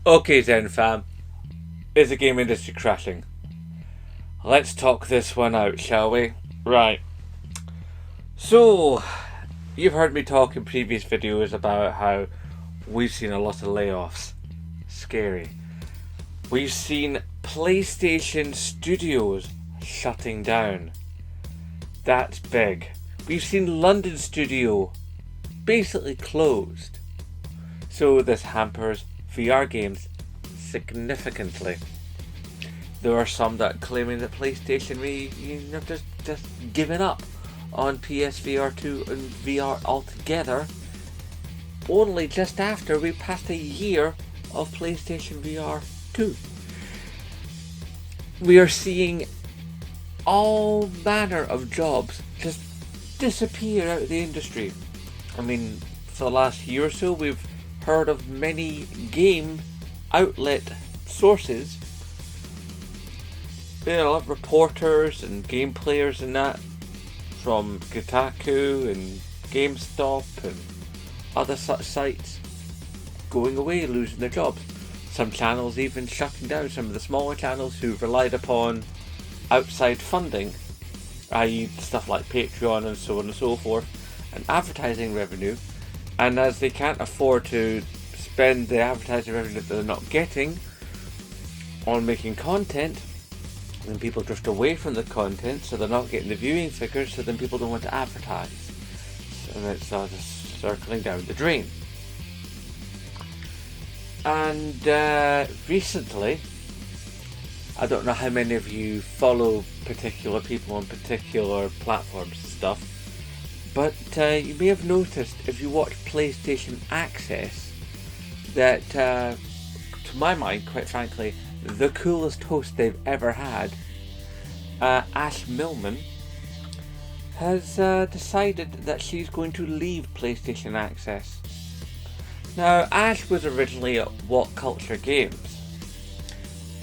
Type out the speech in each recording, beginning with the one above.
Okay then, fam. Is the game industry crashing? Let's talk this one out, shall we? Right. So, you've heard me talk in previous videos about how we've seen a lot of layoffs. Scary. We've seen PlayStation Studios shutting down. That's big. We've seen London Studio basically closed. So this hampers VR games significantly. There are some that are claiming that PlayStation may just given up on PSVR 2 and VR altogether, only just after we passed a year of PlayStation VR 2. We are seeing all manner of jobs just disappear out of the industry. I mean, for the last year or so, we've heard of many game outlet sources, reporters and game players and that, from Kotaku and GameStop and other such sites, going away, losing their jobs. Some channels even shutting down, some of the smaller channels who relied upon outside funding, i.e. stuff like Patreon and so on and so forth, and advertising revenue. And as they can't afford to spend the advertising revenue that they're not getting on making content, then people drift away from the content, so they're not getting the viewing figures, so then people don't want to advertise. And it's just circling down the drain. And recently, I don't know how many of you follow particular people on particular platforms and stuff, but you may have noticed if you watch PlayStation Access that, to my mind, quite frankly, the coolest host they've ever had, Ash Millman, has decided that she's going to leave PlayStation Access. Now, Ash was originally at What Culture Games,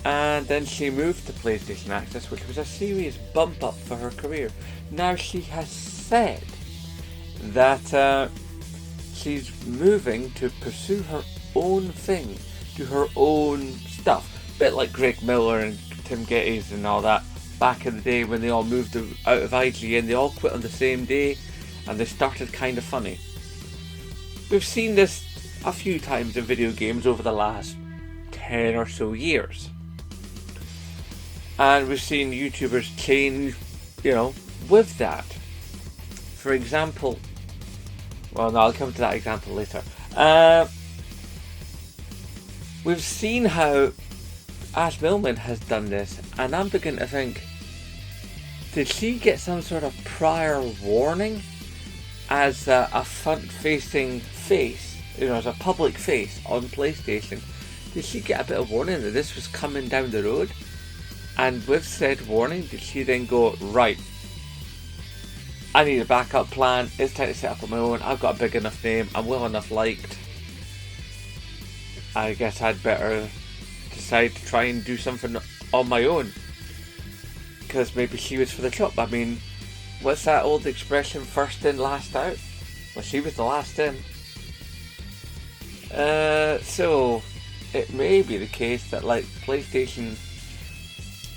and then she moved to PlayStation Access, which was a serious bump up for her career. Now she has said that she's moving to pursue her own thing, do her own stuff. Bit like Greg Miller and Tim Geddes and all that back in the day when they all moved out of IGN. They all quit on the same day and they started Kind of Funny. We've seen this a few times in video games over the last 10 or so years. And we've seen YouTubers change, with that. For example, well, no, I'll come to that example later. We've seen how Ash Millman has done this, and I'm beginning to think, did she get some sort of prior warning as a front-facing face, as a public face on PlayStation? Did she get a bit of warning that this was coming down the road? And with said warning, did she then go, right, I need a backup plan, it's time to set up on my own, I've got a big enough name, I'm well enough liked, I guess I'd better decide to try and do something on my own, because maybe she was for the chop. I mean, what's that old expression, first in, last out? Well, she was the last in. So it may be the case that PlayStation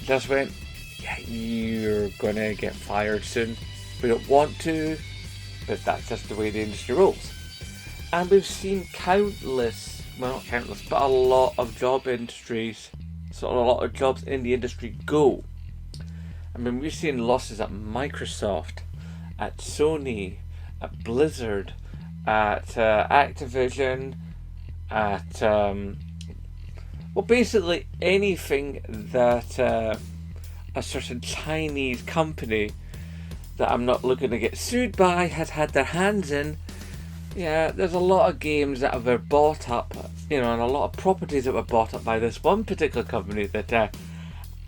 just went, yeah, you're gonna get fired soon. We don't want to, but that's just the way the industry rolls. And we've seen not countless, but a lot of a lot of jobs in the industry go. I mean, we've seen losses at Microsoft, at Sony, at Blizzard, at Activision, at basically anything that a certain Chinese company that I'm not looking to get sued by has had their hands in. Yeah, there's a lot of games that have been bought up, and a lot of properties that were bought up by this one particular company that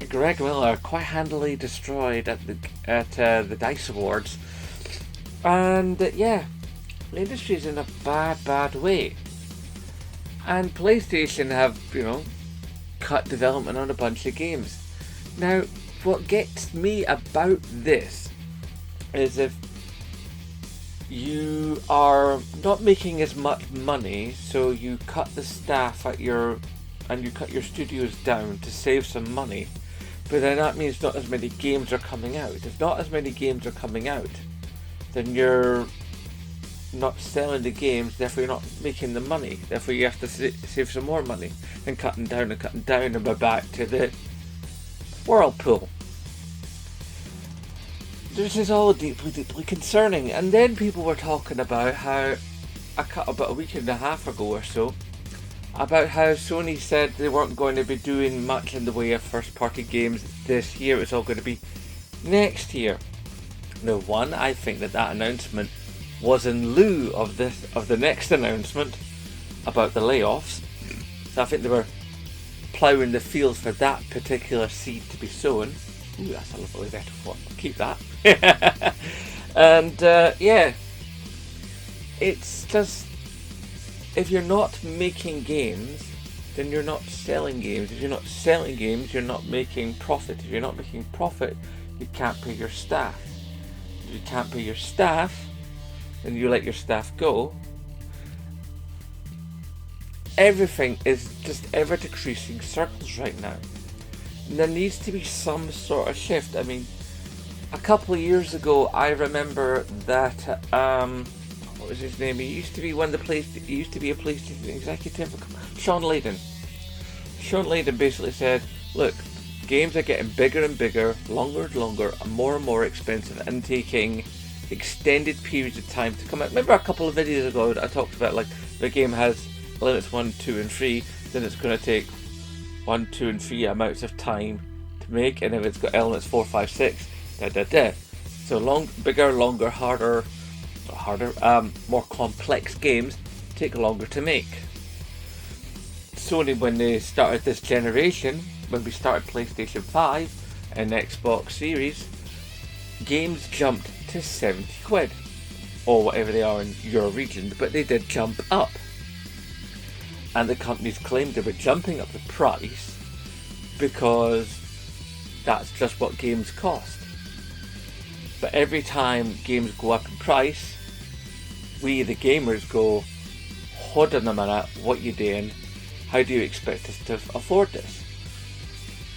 Greg Miller quite handily destroyed at the DICE Awards. And the industry's in a bad way. And PlayStation have, cut development on a bunch of games. Now, what gets me about this is if you are not making as much money, so you cut the staff at your and you cut your studios down to save some money, but then that means not as many games are coming out. If not as many games are coming out, then you're not selling the games, therefore you're not making the money. Therefore you have to save some more money. And cutting down, and we're back to the whirlpool. This is all deeply, deeply concerning. And then people were talking about how, about a week and a half ago or so, about how Sony said they weren't going to be doing much in the way of first-party games this year. It's all going to be next year. Now, one, I think that announcement was in lieu of the next announcement about the layoffs. So I think they were ploughing the fields for that particular seed to be sown. Ooh, that's a lovely metaphor. I'll keep that. And yeah, it's just, if you're not making games, then you're not selling games. If you're not selling games, you're not making profit. If you're not making profit, you can't pay your staff. If you can't pay your staff, then you let your staff go. Everything is just ever decreasing circles right now. And there needs to be some sort of shift. I mean, a couple of years ago, I remember that what was his name? He used to be a PlayStation executive. Sean Layden. Sean Layden basically said, "Look, games are getting bigger and bigger, longer and longer, and more expensive, and taking extended periods of time to come out." Remember a couple of videos ago I talked about, like, the game has elements 1, 2, and 3, then it's going to take 1, 2, and 3 amounts of time to make, and if it's got elements 4, 5, 6, so bigger, longer, harder, more complex games take longer to make. Sony, when they started this generation, when we started PlayStation 5 and Xbox Series, games jumped to 70 quid, or whatever they are in your region, but they did jump up. And the companies claimed they were jumping up the price because that's just what games cost. But every time games go up in price, we the gamers go, hold on a minute, what you doing? How do you expect us to afford this?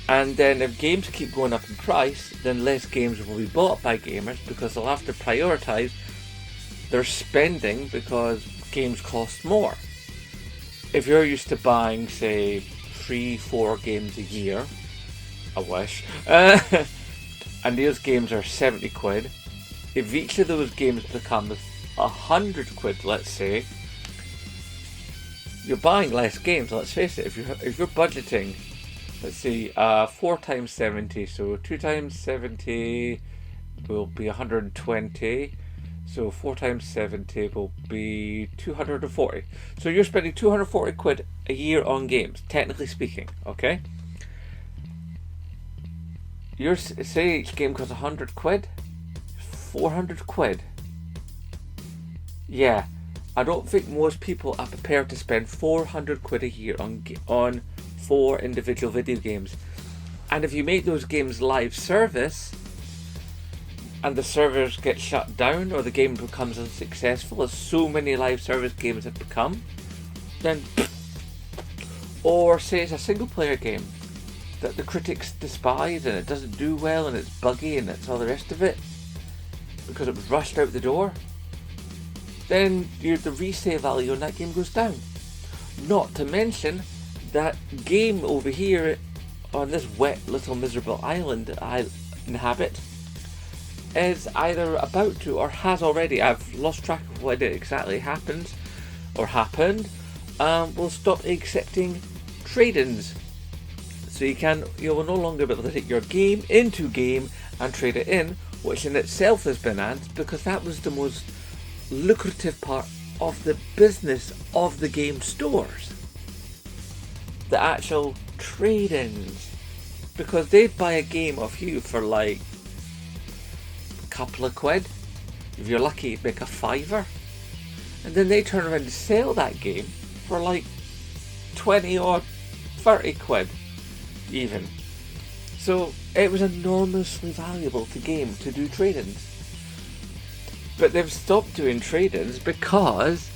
And then if games keep going up in price, then less games will be bought by gamers because they'll have to prioritise their spending because games cost more. If you're used to buying, say, 3-4 games a year, I wish, and those games are 70 quid, if each of those games becomes 100 quid, let's say, you're buying less games. Let's face it, if you're budgeting, let's see, 4 times 70, so 2 times 70 will be 120, so 4 times 70 will be 240. So you're spending 240 quid a year on games, technically speaking, okay? Say each game costs 100 quid, 400 quid. Yeah, I don't think most people are prepared to spend 400 quid a year on 4 individual video games. And if you make those games live service, and the servers get shut down or the game becomes unsuccessful, as so many live service games have become, then, or say it's a single player game that the critics despise and it doesn't do well and it's buggy and it's all the rest of it because it was rushed out the door, then the resale value on that game goes down. Not to mention that game over here on this wet little miserable island that I inhabit is either about to or has already, I've lost track of what exactly happened, will stop accepting trade-ins. So you will no longer be able to take your game into game and trade it in, which in itself is bananas because that was the most lucrative part of the business of the game stores. The actual trade-ins. Because they'd buy a game off you for like couple of quid, if you're lucky you'd make a fiver, and then they turn around and sell that game for like 20 or 30 quid even. So it was enormously valuable to game to do trade-ins, but they've stopped doing trade-ins because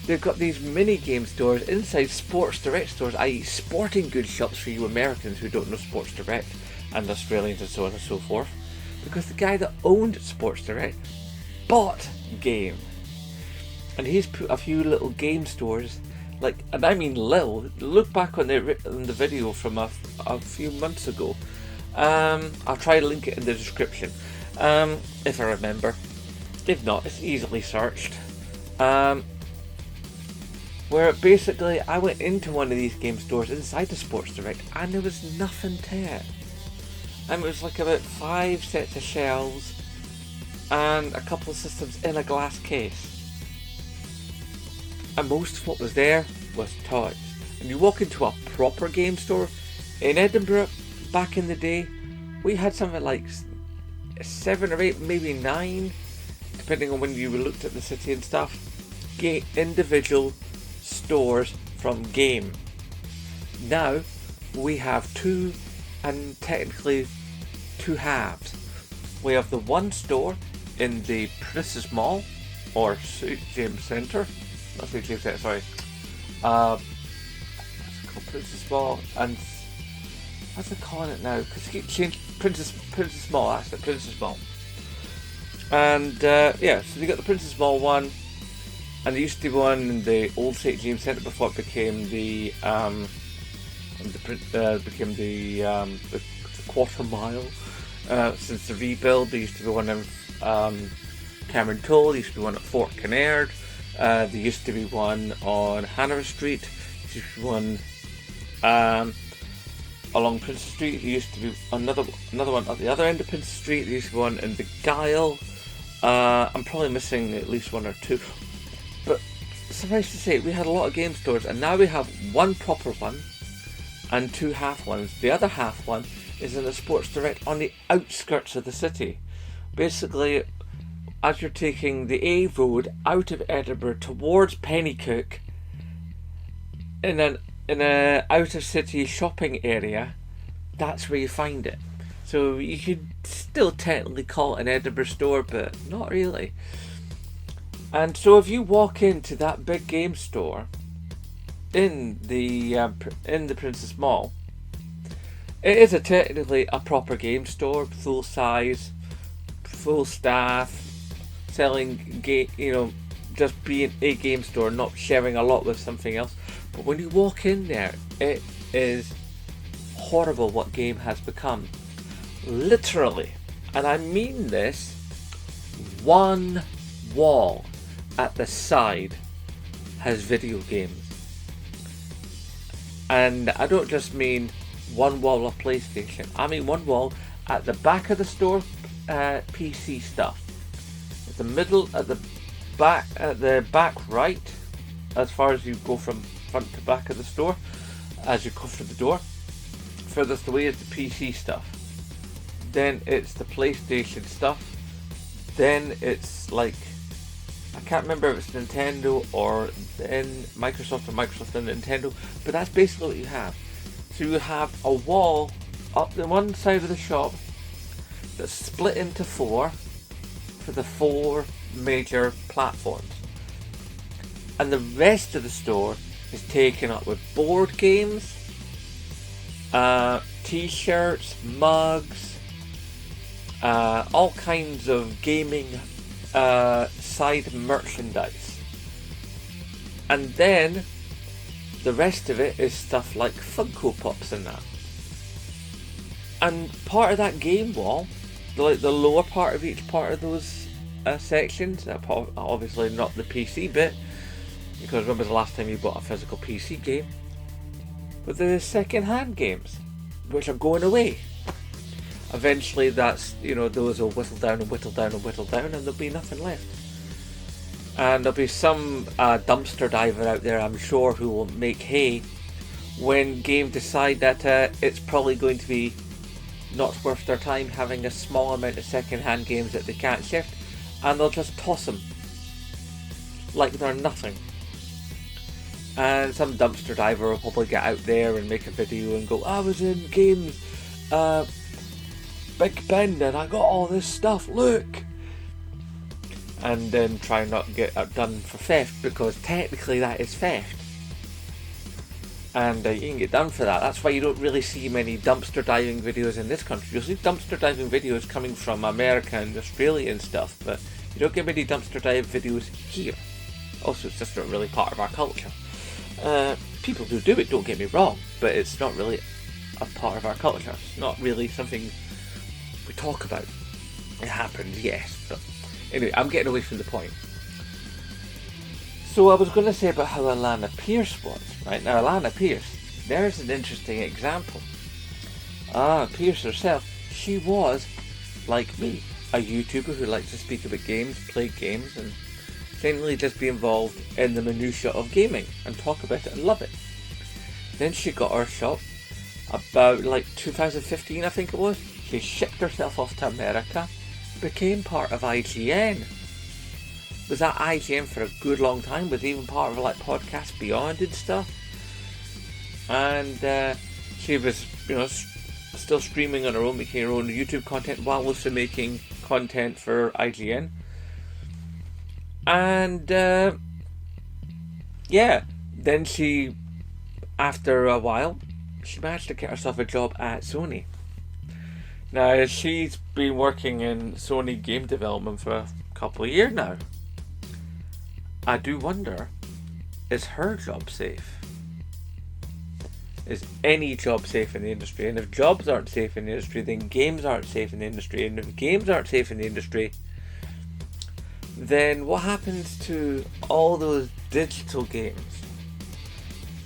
they've got these mini game stores inside Sports Direct stores, i.e. sporting goods shops for you Americans who don't know Sports Direct, and Australians and so on and so forth. Because the guy that owned Sports Direct bought Game. And he's put a few little game stores, like, and I mean little. Look back on the video from a few months ago. I'll try to link it in the description, if I remember. If not, it's easily searched. Where basically I went into one of these game stores inside the Sports Direct and there was nothing to it. And it was like about 5 sets of shelves and a couple of systems in a glass case. And most of what was there was toys. And you walk into a proper game store in Edinburgh back in the day, we had something like 7 or 8, maybe 9, depending on when you looked at the city and stuff, individual stores from Game. Now we have 2, and technically 2 halves. We have the one store in the Princess Mall, or St James Centre. Not St James Centre, sorry. It's called Princess Mall, and what's they calling it now? Because they keep changing. Princess Mall. That's it, Princess Mall. And yeah, so they got the Princess Mall one, and there used to be one in the old St James Centre before it became the quarter mile. Since the rebuild, there used to be one in Cameron Toll. There used to be one at Fort Kinnaird. There used to be one on Hanover Street. There used to be one along Princess Street. There used to be another one at the other end of Princess Street. There used to be one in the Gyle. I'm probably missing at least 1 or 2. But suffice to say, we had a lot of game stores, and now we have one proper one and 2 half ones. The other half one is in a Sports Direct on the outskirts of the city. Basically, as you're taking the A road out of Edinburgh towards Pennycook, in a out of city shopping area, that's where you find it. So you could still technically call it an Edinburgh store, but not really. And so if you walk into that big game store in the Princess Mall, it is technically a proper game store, full size, full staff, selling just being a game store, not sharing a lot with something else. But when you walk in there, it is horrible what Game has become. Literally, and I mean this, one wall at the side has video games. And I don't just mean one wall of PlayStation. I mean one wall at the back of the store, PC stuff. At the back right, as far as you go from front to back of the store, as you go through the door, furthest away is the PC stuff. Then it's the PlayStation stuff. Then it's like, I can't remember if it's Nintendo or then Microsoft and Nintendo, but that's basically what you have. So you have a wall up the one side of the shop that's split into 4 for the 4 major platforms. And the rest of the store is taken up with board games, t-shirts, mugs, all kinds of gaming side merchandise. And then the rest of it is stuff like Funko Pops and that. And part of that game wall, the lower part of each part of those sections, obviously not the PC bit, because remember the last time you bought a physical PC game, but the second-hand games, which are going away. Eventually those will whittle down and whittle down and whittle down, and there'll be nothing left. And there'll be some dumpster diver out there, I'm sure, who will make hay when Game decide that it's probably going to be not worth their time having a small amount of second-hand games that they can't shift, and they'll just toss them like they're nothing. And some dumpster diver will probably get out there and make a video and go, I was in Games Big Ben and I got all this stuff, look! and then try not to get it done for theft, because technically that is theft. And you can get done for that. That's why you don't really see many dumpster diving videos in this country. You'll see dumpster diving videos coming from America and Australia and stuff, but you don't get many dumpster dive videos here. Also, it's just not really part of our culture. People do it, don't get me wrong, but it's not really a part of our culture. It's not really something we talk about. It happens, yes, but anyway, I'm getting away from the point. So I was going to say about how Alanah Pearce was, right? Now, Alanah Pearce, there's an interesting example. Pearce herself, she was, like me, a YouTuber who likes to speak about games, play games, and generally just be involved in the minutiae of gaming and talk about it and love it. Then she got her shop about 2015, I think it was. She shipped herself off to America, became part of IGN. Was at IGN for a good long time, was even part of Podcast Beyond and stuff. And she was, still streaming on her own, making her own YouTube content while also making content for IGN. And then she, after a while, she managed to get herself a job at Sony. Now, she's been working in Sony game development for a couple of years now. I do wonder, is her job safe? Is any job safe in the industry? And if jobs aren't safe in the industry, then games aren't safe in the industry. And if games aren't safe in the industry, then what happens to all those digital games?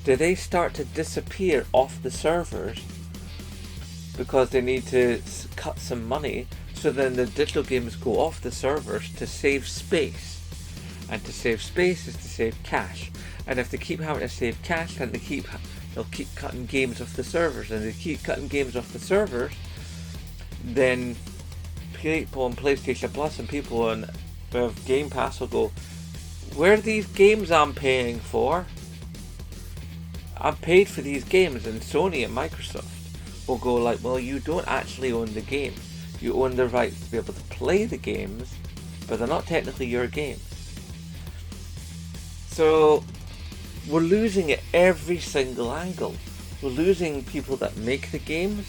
Do they start to disappear off the servers because they need to cut some money? So then the digital games go off the servers to save space. And to save space is to save cash. And if they keep having to save cash, then they'll keep cutting games off the servers. And they keep cutting games off the servers, then people on PlayStation Plus and people on Game Pass will go, where are these games I'm paying for? I'm paid for these games. And Sony and Microsoft will go well, you don't actually own the games. You own the rights to be able to play the games, but they're not technically your games. So we're losing at every single angle. We're losing people that make the games.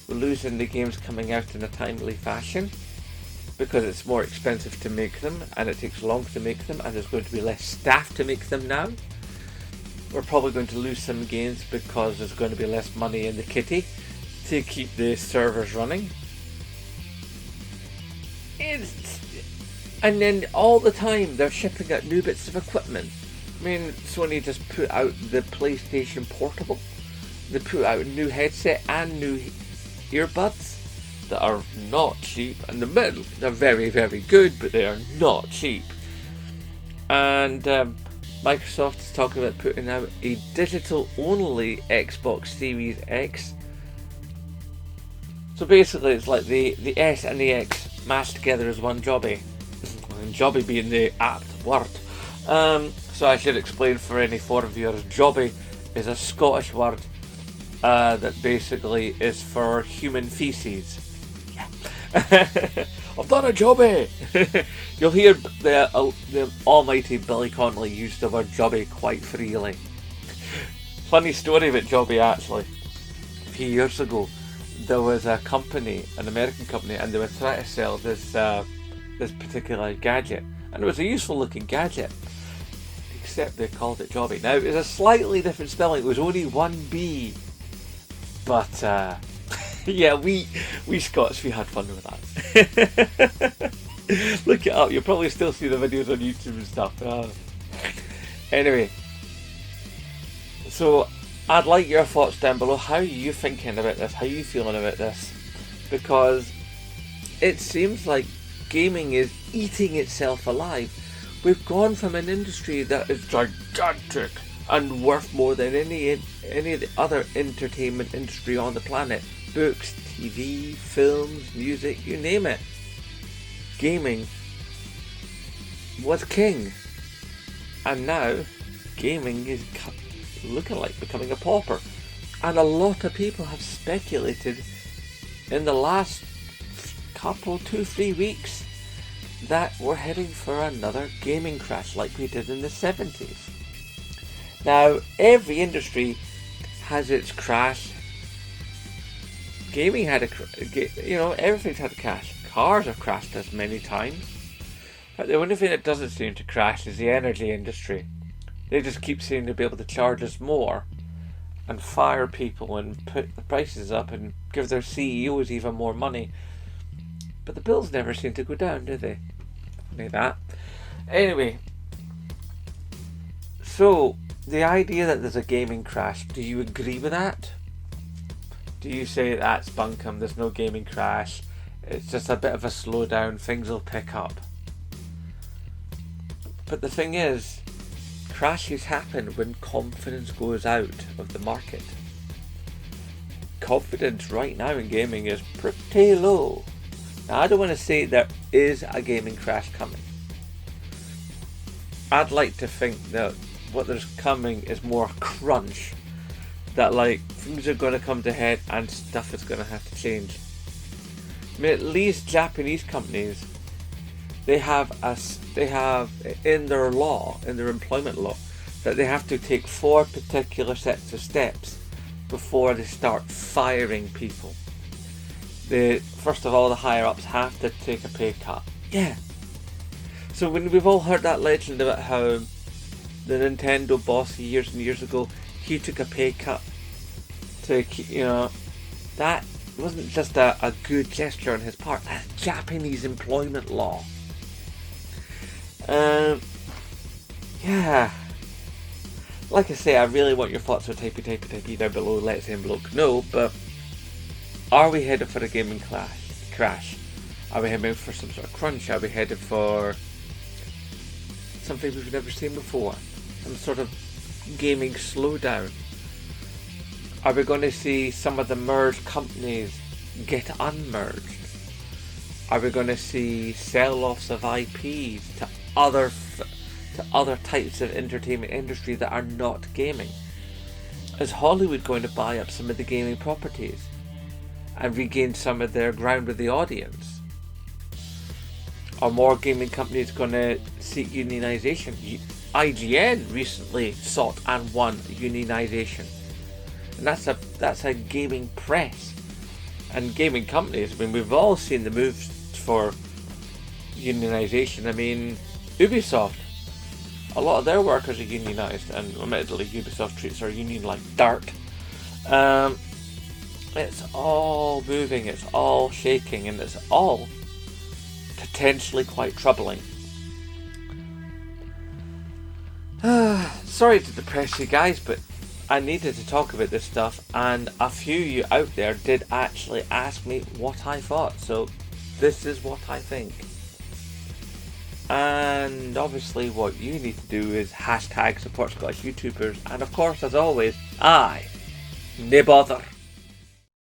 We're losing the games coming out in a timely fashion because it's more expensive to make them and it takes longer to make them, and there's going to be less staff to make them now. We're probably going to lose some games because there's going to be less money in the kitty to keep the servers running. And then all the time they're shipping out new bits of equipment. I mean, Sony just put out the PlayStation Portable. They put out a new headset and new earbuds that are not cheap. And they're very, very good, but they are not cheap. And Microsoft is talking about putting out a digital-only Xbox Series X. So basically it's like the S and the X mashed together as one jobby. And jobby being the apt word. So I should explain for any foreign viewers, jobby is a Scottish word that basically is for human feces. Yeah. I've done a jobby! You'll hear the almighty Billy Connolly use the word jobby quite freely. Funny story about jobby actually. A few years ago, there was a company, an American company, and they were trying to sell this particular gadget, and it was a useful looking gadget, except they called it jobby. Now, it was a slightly different spelling, it was only one B, but yeah, we Scots, we had fun with that. Look it up, you'll probably still see the videos on YouTube and stuff. Anyway, so I'd like your thoughts down below. How are you thinking about this? How are you feeling about this? Because it seems like gaming is eating itself alive. We've gone from an industry that is gigantic and worth more than any of the other entertainment industry on the planet. Books, TV, films, music, you name it. Gaming was king. And now, gaming is looking like becoming a pauper. And a lot of people have speculated in the last 2-3 weeks that we're heading for another gaming crash like we did in the 70s. Now, every industry has its crash. Gaming had everything's had a crash. Cars have crashed us many times. But the only thing that doesn't seem to crash is the energy industry. They just keep seeming to be able to charge us more and fire people and put the prices up and give their CEOs even more money. But the bills never seem to go down, do they? Funny that. Anyway, so the idea that there's a gaming crash, do you agree with that? Do you say that's bunkum, there's no gaming crash, it's just a bit of a slowdown, things will pick up? But the thing is, crashes happen when confidence goes out of the market. Confidence right now in gaming is pretty low. Now, I don't want to say there is a gaming crash coming. I'd like to think that what there's coming is more crunch. That things are going to come to head and stuff is going to have to change. I mean, at least Japanese companies, they have in their law, in their employment law, that they have to take 4 particular sets of steps before they start firing people. First of all, the higher ups have to take a pay cut. Yeah. So when we've all heard that legend about how the Nintendo boss years and years ago, he took a pay cut to, that wasn't just a good gesture on his part. That's Japanese employment law. Yeah. Like I say, I really want your thoughts on typey down below. Let's say bloke know, but are we headed for a gaming crash? Are we headed for some sort of crunch? Are we headed for something we've never seen before? Some sort of gaming slowdown? Are we going to see some of the merged companies get unmerged? Are we going to see sell-offs of IPs to other types of entertainment industry that are not gaming? Is Hollywood going to buy up some of the gaming properties and regain some of their ground with the audience? Are more gaming companies going to seek unionization? IGN recently sought and won unionization, and that's a gaming press and gaming companies. I mean, we've all seen the moves for unionization. I mean, Ubisoft, a lot of their workers are unionized, and admittedly Ubisoft treats their union like dirt. It's all moving, it's all shaking, and it's all potentially quite troubling. Sorry to depress you guys, but I needed to talk about this stuff, and a few of you out there did actually ask me what I thought, so this is what I think. And obviously what you need to do is hashtag support Scottish YouTubers, and of course, as always, nae bother.